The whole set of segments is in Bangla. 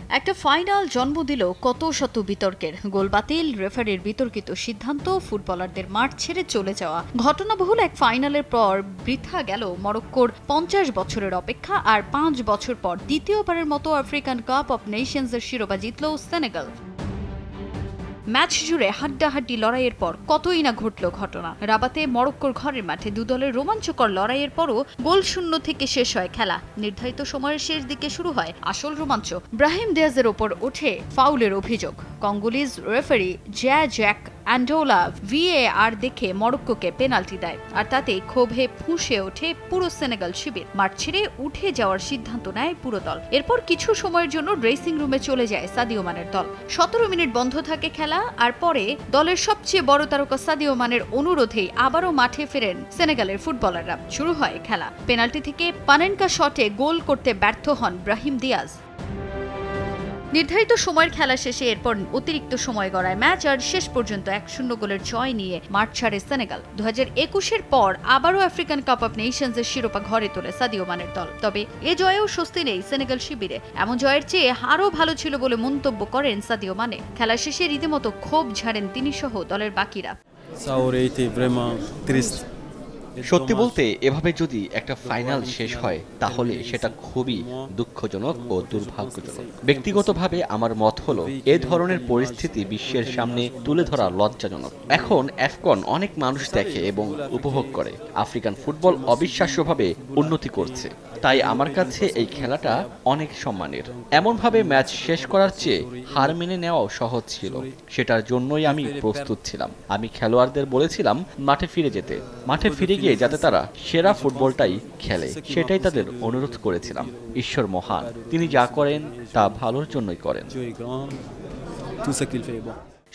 একটা ফাইনাল জন্ম দিল কত শত বিতর্কের। গোল বাতিল, রেফারির বিতর্কিত সিদ্ধান্ত, ফুটবলারদের মাঠ ছেড়ে চলে যাওয়া। ঘটনাবহুল এক ফাইনালের পর বৃথা গেল মরক্কোর 50 বছরের অপেক্ষা, আর 5 বছর পর দ্বিতীয়বারের মতো আফ্রিকান কাপ অব নেশনসের শিরোপা জিতল সেনেগাল। ম্যাচ জুড়ে হাড্ডাহাড্ডি লড়াইয়ের পর কতই না ঘটল ঘটনা। রাবাতে মরক্কোর ঘরের মাঠে দু দলের রোমাঞ্চকর লড়াইয়ের পরও গোল শূন্য থেকে শেষ হয় খেলা। নির্ধারিত সময়ের শেষ দিকে শুরু হয় আসল রোমাঞ্চ। ব্রাহিম দিয়াজের ওপর ওঠে ফাউলের অভিযোগ। কঙ্গোলিজ রেফারি জ্যাক অ্যান্ডোলা VAR দেখে মরক্কোকে পেনাল্টি দেয়, আর তাতে ক্ষোভে ফুঁসে ওঠে পুরো সেনেগাল শিবির। মাঠ ছেড়ে উঠে যাওয়ার সিদ্ধান্ত নেয় পুরো দল। এরপর কিছু সময়ের জন্য ড্রেসিং রুমে চলে যায় সাদিও মানের দল। 17 মিনিট বন্ধ থাকে খেলা, আর পরে দলের সবচেয়ে বড় তারকা সাদিও মানের অনুরোধেই আবারও মাঠে ফেরেন সেনেগালের ফুটবলাররা। শুরু হয় খেলা। পেনাল্টি থেকে পানেনকা শটে গোল করতে ব্যর্থ হন ব্রাহিম দিয়াজ। নির্ধারিত সময়ের খেলা শেষে এরপর অতিরিক্ত সময় গড়ায় ম্যাচ, আর শেষ পর্যন্ত 1-0 গোলের জয় নিয়ে মাঠ ছাড়ে সেনেগাল। 2021-এর পর আবারও আফ্রিকান কাপ অব নেশনসের শিরোপা ঘরে তোলে সাদিও মানের দল। তবে এ জয়েও স্বস্তি নেই সেনেগাল শিবিরে। এমন জয়ের চেয়ে আরও ভালো ছিল বলে মন্তব্য করেন সাদিও মানে। খেলা শেষে রীতিমতো ক্ষোভ ঝাড়েন তিনি সহ দলের বাকিরা। সত্যি বলতে, এভাবে যদি একটা ফাইনাল শেষ হয় তাহলে সেটা খুবই দুঃখজনক ও দুর্ভাগ্যজনক। ব্যক্তিগতভাবে আমার মত হলো, এ ধরনের পরিস্থিতি বিশ্বের সামনে তুলে ধরা লজ্জাজনক। এখন আফকন অনেক মানুষ দেখে এবং উপভোগ করে। আফ্রিকান ফুটবল অবিশ্বাস্যভাবে উন্নতি করছে, তাই আমার কাছে এই খেলাটা অনেক সম্মানের। এমনভাবে ম্যাচ শেষ করার চেয়ে হার মেনে নেওয়াও সহজ ছিল। সেটার জন্যই আমি প্রস্তুত ছিলাম। আমি খেলোয়াড়দের বলেছিলাম মাঠে ফিরে যেতে, মাঠে ফিরে গিয়ে যাতে তারা সেরা ফুটবলটাই খেলে, সেটাই তাদের অনুরোধ করেছিলাম। ঈশ্বর মহান, তিনি যা করেন তা ভালোর জন্যই করেন।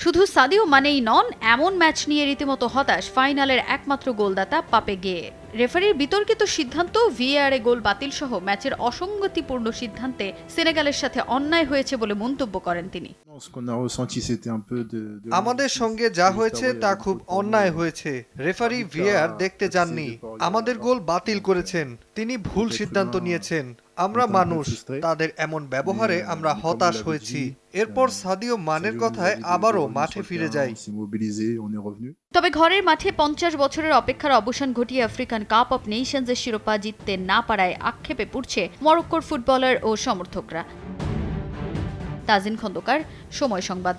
শুধু সাদিও মানেই নন, এমন ম্যাচ নিয়ে রীতিমতো হতাশ ফাইনালের একমাত্র গোলদাতা পাপে গেয়ে। রেফারির বিতর্কিত সিদ্ধান্ত, VAR গোল বাতিল সহ ম্যাচের অসঙ্গতিপূর্ণ সিদ্ধান্তে সেনেগালের সাথে অন্যায় হয়েছে বলে মন্তব্য করেন তিনি। আমাদের সঙ্গে যা হয়েছে তা খুব অন্যায় হয়েছে। রেফারি VAR দেখতে যাননি, আমাদের গোল বাতিল করেছেন। তিনি ভুল সিদ্ধান্ত নিয়েছেন। আমরা মানুষ, তাদের এমন ব্যবহারে আমরা হতাশ হয়েছি। এরপর সাদিও মানের কথায় আবারও মাঠে ফিরে যাই। তবে ঘরের মাঠে 50 বছরের অপেক্ষার অবসান ঘটিয়ে আফ্রিকান কাপ অব নেশনসের শিরোপা জিততে না পারায় আক্ষেপে পড়ছে মরক্কোর ফুটবলার ও সমর্থকরা। তাজিন খন্দকার, সময় সংবাদ।